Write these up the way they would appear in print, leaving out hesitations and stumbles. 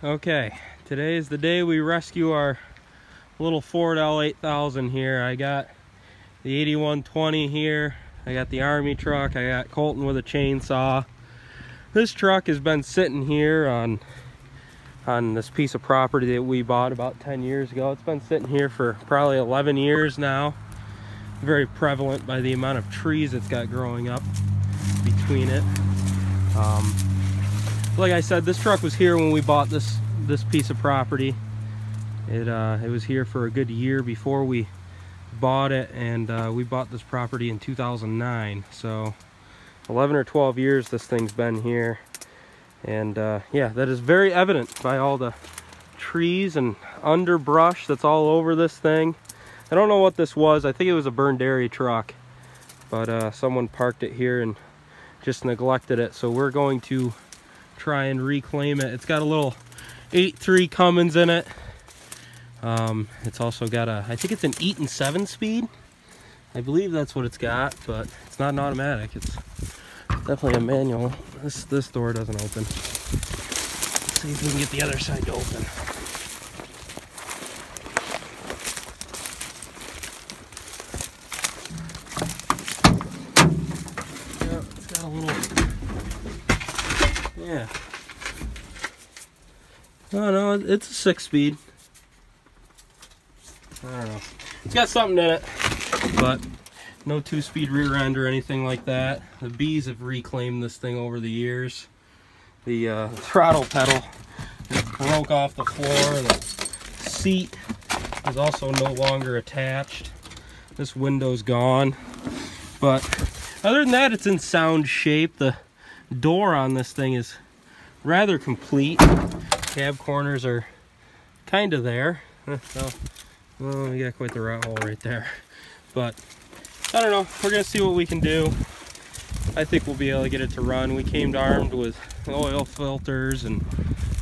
Okay, today is the day we rescue our little Ford L8000 here. I got the 8120 here. I got the Army truck. I got Colton with a chainsaw. This truck has been sitting here on this piece of property that we bought about 10 years ago. It's been sitting here for probably 11 years now. Very prevalent by the amount of trees it's got growing up between it. Like I said, this truck was here when we bought this piece of property. It was here for a good year before we bought it, and we bought this property in 2009. So 11 or 12 years this thing's been here, and yeah, that is very evident by all the trees and underbrush that's all over this thing. I don't know what this was. I think it was a burned dairy truck, but someone parked it here and just neglected it. So we're going to try and reclaim it. It's got a little 8.3 Cummins in it. It's also got I think it's an Eaton 7-speed. I believe that's what it's got, but it's not an automatic. It's definitely a manual. This door doesn't open. Let's see if we can get the other side to open. Yeah, it's got a little. Yeah. Oh no, it's a 6-speed. I don't know. It's got something in it, but no 2-speed rear end or anything like that. The bees have reclaimed this thing over the years. The throttle pedal just broke off the floor. The seat is also no longer attached. This window's gone. But other than that, it's in sound shape. The door on this thing is rather complete. Cab corners are kind of there. Well, we got quite the rat hole right there. But I don't know. We're gonna see what we can do. I think we'll be able to get it to run. We came armed with oil filters and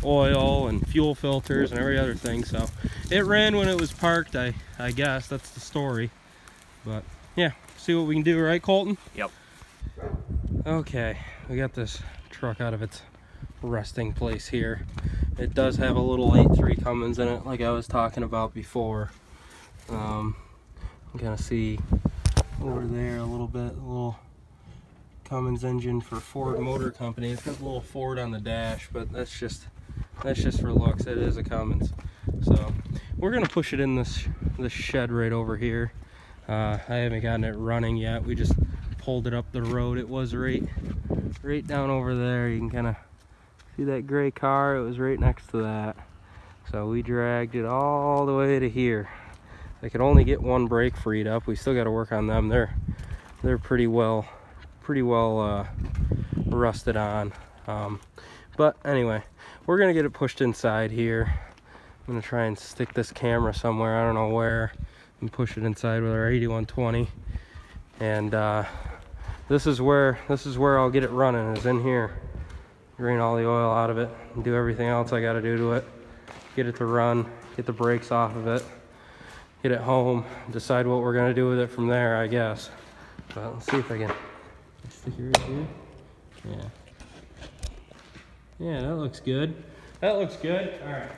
oil and fuel filters and every other thing. So it ran when it was parked. I guess that's the story. But yeah, see what we can do, right, Colton? Yep. Okay, we got this truck out of its resting place here. It does have a little 8.3 Cummins in it, like I was talking about before. I'm gonna see over there a little bit, a little Cummins engine for Ford Motor Company. It's got a little Ford on the dash, but that's just for looks. It is a Cummins. So we're gonna push it in this shed right over here. I haven't gotten it running yet. We just pulled it up the road. It was right down over there. You can kind of see that gray car. It was right next to that. So we dragged it all the way to here. I could only get one brake freed up. We still got to work on them. They're pretty well rusted on. But anyway, we're gonna get it pushed inside here. I'm gonna try and stick this camera somewhere, I don't know where, and push it inside with our 8120. And this is where I'll get it running, is in here. Drain all the oil out of it and do everything else I got to do to it. Get it to run, get the brakes off of it, get it home, decide what we're gonna do with it from there, I guess. But let's see if I can stick it right here. Yeah. Yeah, that looks good. That looks good. All right.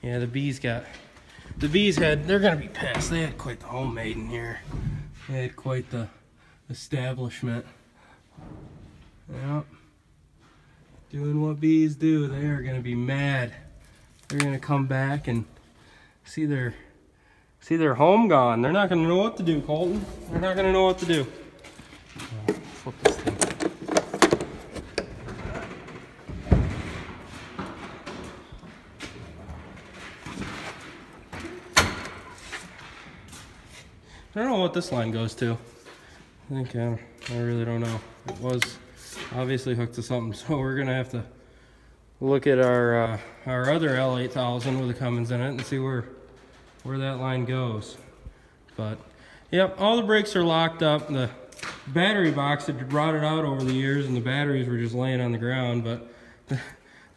Yeah, the bees had, they're gonna be pissed. They had quite the homemade in here. They had quite the establishment. Yep. Doing what bees do. They are gonna be mad. They're gonna come back and see their home gone. They're not gonna know what to do, Colton. They're not gonna know what to do. Flip this thing. I don't know what this line goes to. I think, I really don't know. It was obviously hooked to something, so we're gonna have to look at our other L8000 with the Cummins in it and see where that line goes. But, yep, all the brakes are locked up. The battery box had rotted out over the years and the batteries were just laying on the ground, but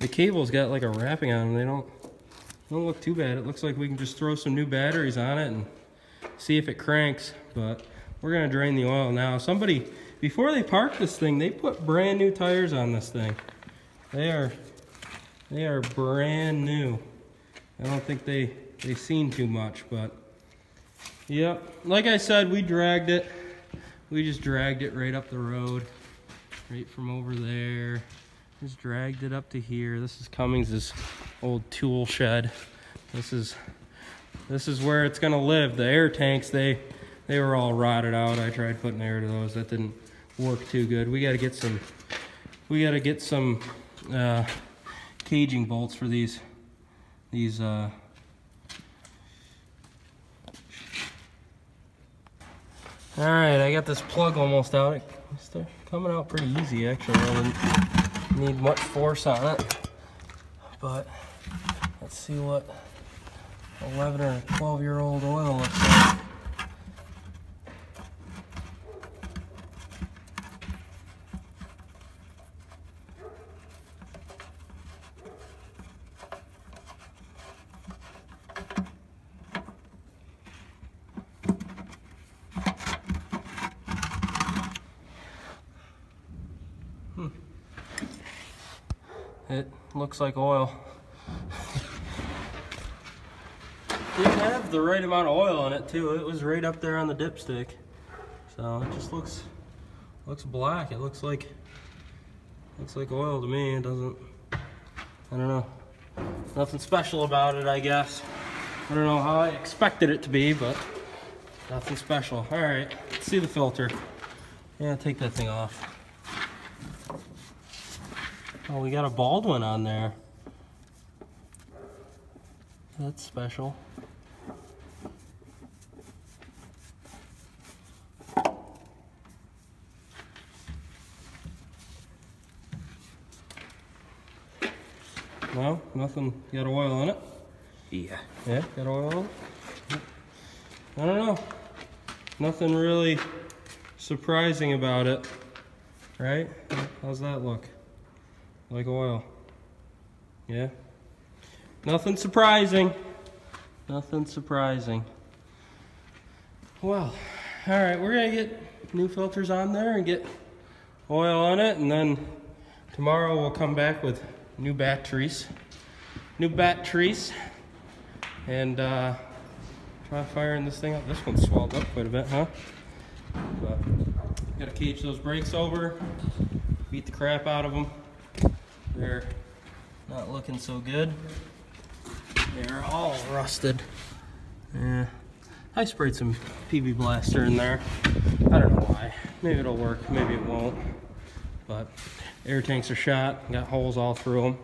the cable's got like a wrapping on them. They don't look too bad. It looks like we can just throw some new batteries on it and see if it cranks, but we're gonna drain the oil now. Somebody, before they parked this thing, they put brand new tires on this thing. They are brand new. I don't think they've seen too much, but yep. Like I said, we dragged it. We just dragged it right up the road, right from over there. Just dragged it up to here. This is Cummins' old tool shed. This is where it's gonna live. The air tanks, they were all rotted out. I tried putting air to those. That didn't work too good. We gotta get some caging bolts for these all right, I got this plug almost out. It's coming out pretty easy, actually. I didn't need much force on it, but let's see what 11 or 12-year-old oil looks like. It looks like oil. Didn't have the right amount of oil in it too. It was right up there on the dipstick. So it just looks black. It looks like oil to me. It doesn't, I don't know. Nothing special about it, I guess. I don't know how I expected it to be, but nothing special. All right, let's see the filter. Yeah, take that thing off. Oh, we got a Baldwin on there. That's special. No, nothing. Got oil in it? Yeah. Yeah, got oil in it? I don't know. Nothing really surprising about it, right? How's that look? Like oil. Yeah. Nothing surprising. Nothing surprising. Well, all right, we're gonna get new filters on there and get oil on it, and then tomorrow we'll come back with new batteries, and try firing this thing up. This one's swelled up quite a bit, huh? But gotta cage those brakes over, beat the crap out of them. They're not looking so good. They're all rusted. Yeah, I sprayed some PB Blaster in there. I don't know why. Maybe it'll work, maybe it won't. But air tanks are shot, got holes all through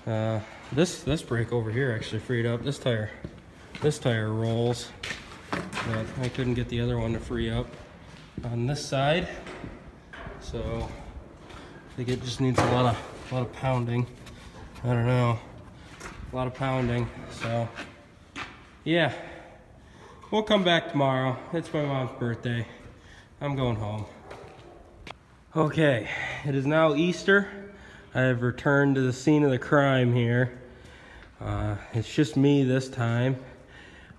them. This brake over here actually freed up. This tire rolls, but I couldn't get the other one to free up on this side. So I think it just needs a lot of pounding. I don't know, a lot of pounding. So yeah, we'll come back tomorrow. It's my mom's birthday. I'm going home. Okay, it is now Easter. I have returned to the scene of the crime here. It's just me this time.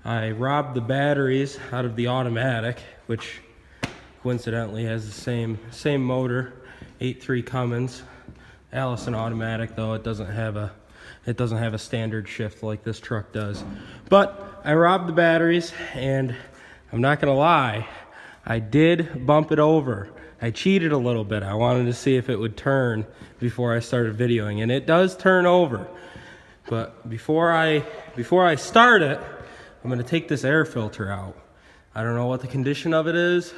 I robbed the batteries out of the automatic, which coincidentally has the same motor, 8.3 Cummins. Allison automatic, though it doesn't have a It doesn't have a standard shift like this truck does. But I robbed the batteries, and I'm not gonna lie, I did bump it over. I cheated a little bit. I wanted to see if it would turn before I started videoing, and it does turn over. But before I start it, I'm gonna take this air filter out. I don't know what the condition of it is.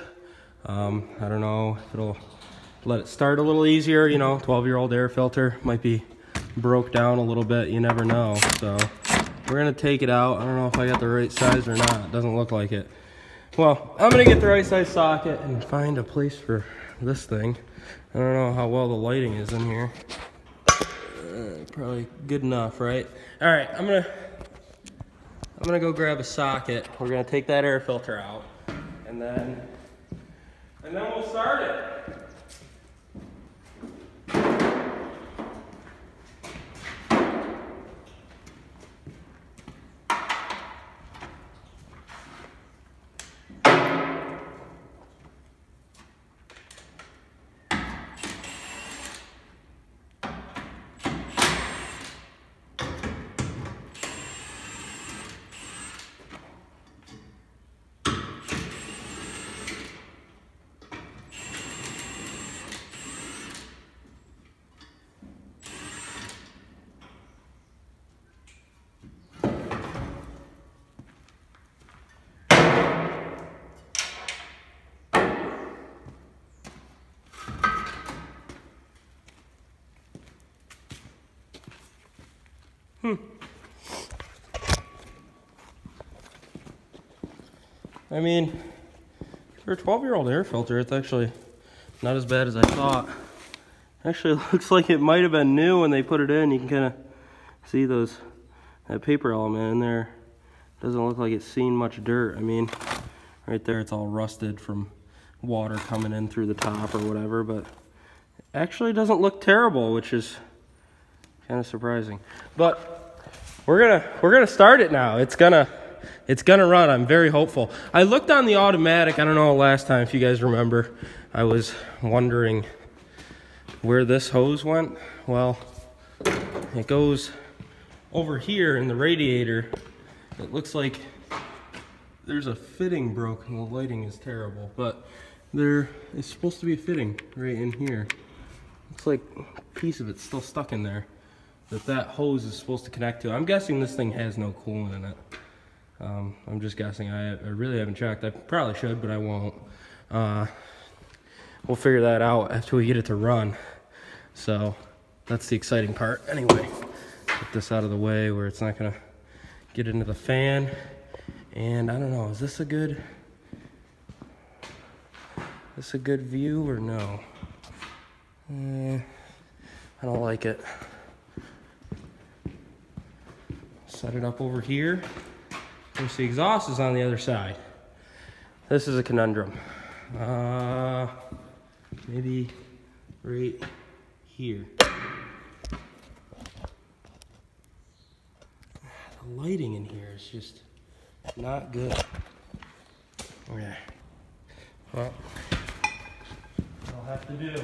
I don't know if it'll let it start a little easier. You know, 12-year-old air filter might be broke down a little bit. You never know. So we're gonna take it out. I don't know if I got the right size or not. It doesn't look like it. Well, I'm gonna get the right size socket and find a place for this thing. I don't know how well the lighting is in here. Probably good enough, right? All right, I'm gonna go grab a socket. We're gonna take that air filter out, and then we'll start it. I mean, for a 12-year-old air filter, it's actually not as bad as I thought. Actually, it looks like it might have been new when they put it in. You can kind of see that paper element in there. Doesn't look like it's seen much dirt. I mean, right there, it's all rusted from water coming in through the top or whatever, but it actually doesn't look terrible, which is kind of surprising. But we're gonna start it now. It's gonna run. I'm very hopeful. I looked on the automatic. I don't know last time, if you guys remember, I was wondering where this hose went. Well, it goes over here in the radiator. It looks like there's a fitting broken. The lighting is terrible, but there is supposed to be a fitting right in here. Looks like a piece of it's still stuck in there that hose is supposed to connect to. I'm guessing this thing has no coolant in it. I'm just guessing. I really haven't checked. I probably should, but I won't. We'll figure that out after we get it to run. So that's the exciting part. Anyway, get this out of the way where it's not gonna get into the fan. And I don't know, is this a good view or no? I don't like it. Set it up over here. Of course, the exhaust is on the other side. This is a conundrum. Maybe right here. The lighting in here is just not good. Okay. Well, I'll have to do.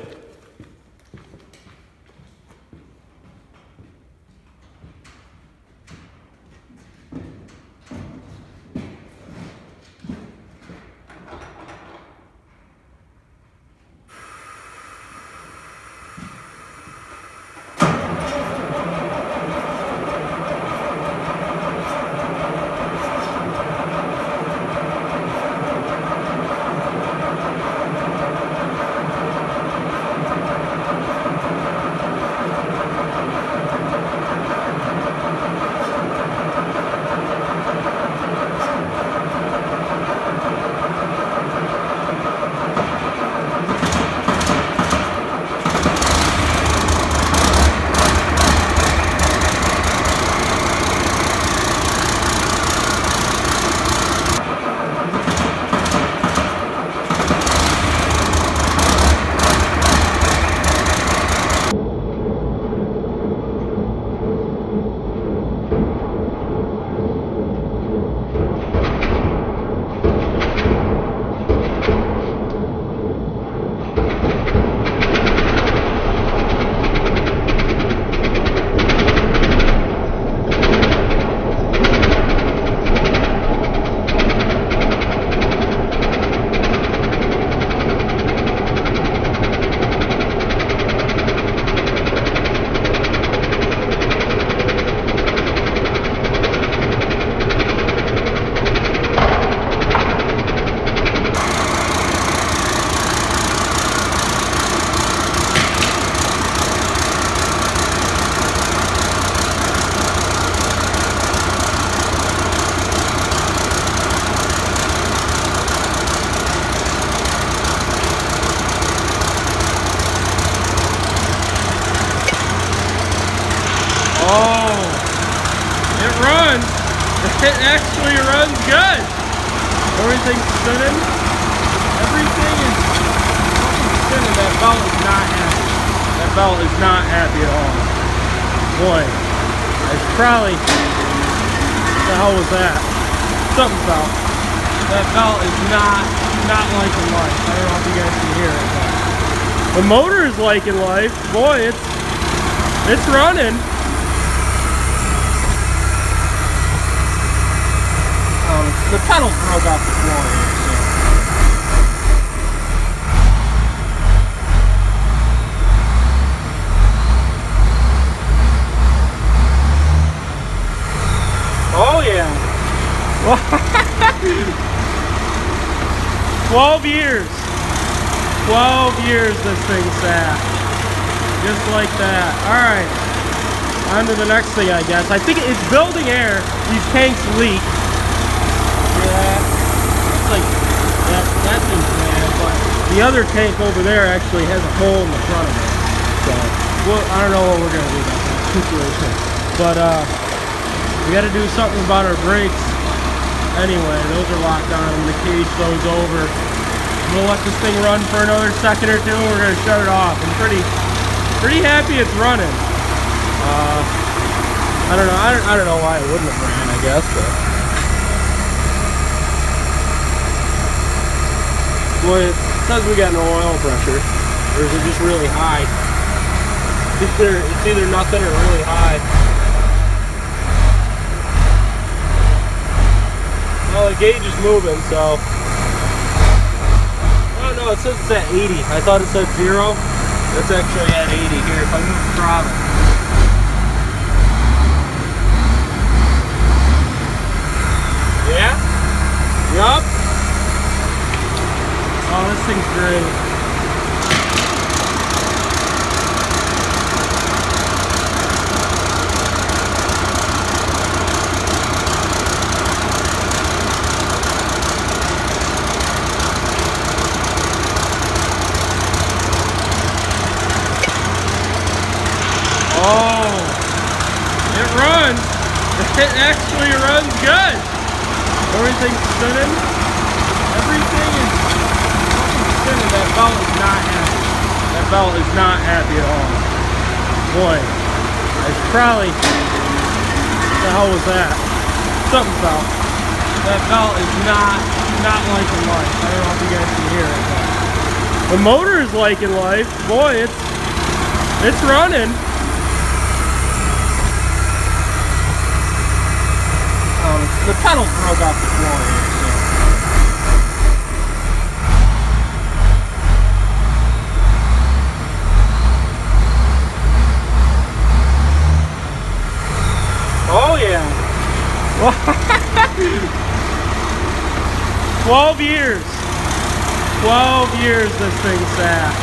It actually runs good. Everything's spinning. Everything is spinning. That belt is not happy. That belt is not happy at all. Boy, it's probably, what the hell was that? Something fell. That belt is not liking life. I don't know if you guys can hear it, but the motor is liking life. Boy, it's running. The pedals broke off the floor here, so. Oh yeah. 12 years. 12 years this thing sat. Just like that. Alright. On to the next thing, I guess. I think it's building air. These tanks leak. Yeah. It's like that thing's bad, but the other tank over there actually has a hole in the front of it. So, well, I don't know what we're gonna do about that situation. But we gotta do something about our brakes. Anyway, those are locked on and the cage goes over. We'll let this thing run for another second or two. We're gonna shut it off. I'm pretty happy it's running. I don't know. I don't know why it wouldn't have ran, I guess, but boy, it says we got no oil pressure. Or is it just really high? It's either nothing or really high. Well, the gauge is moving, so. Oh no, it says it's at 80. I thought it said 0. It's actually at 80 here. If I move the throttle. Yeah? Yup. Oh, this thing's great. Oh, it runs. It actually runs good. Everything's spinning. Everything is spinning. That belt is not happy. That belt is not happy at all. Boy, it's probably, what the hell was that? Something fell. That belt is not liking life. I don't know if you guys can hear it, but the motor is liking life. Boy, it's running. The pedals broke off the floor here, so. Oh yeah. 12 years. 12 years this thing sat.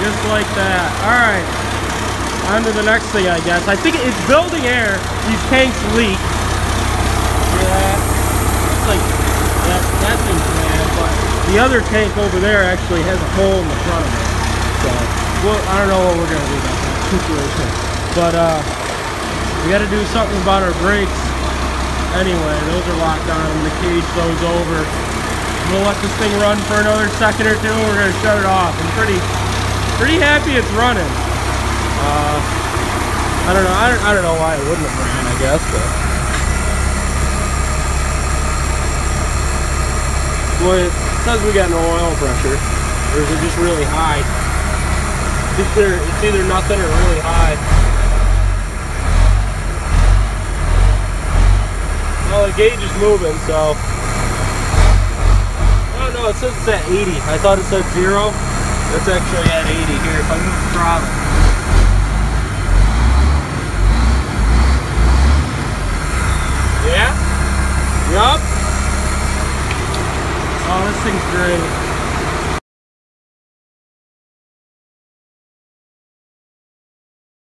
Just like that. Alright. On to the next thing, I guess. I think it's building air. These tanks leak. Yeah, it's like that thing's bad, but the other tank over there actually has a hole in the front of it. So, well, I don't know what we're gonna do about that situation. But we gotta do something about our brakes. Anyway, those are locked on and the cage goes over. We'll let this thing run for another second or two. We're gonna shut it off. I'm pretty happy it's running. I don't know. I don't know why it wouldn't have ran, I guess, but. Boy, it says we got no oil pressure, or is it just really high? It's either nothing or really high. Well, the gauge is moving, so. Oh no, it says it's at 80. I thought it said 0. It's actually at 80 here. If I move the throttle. Yeah? Yup. Oh, this thing's great.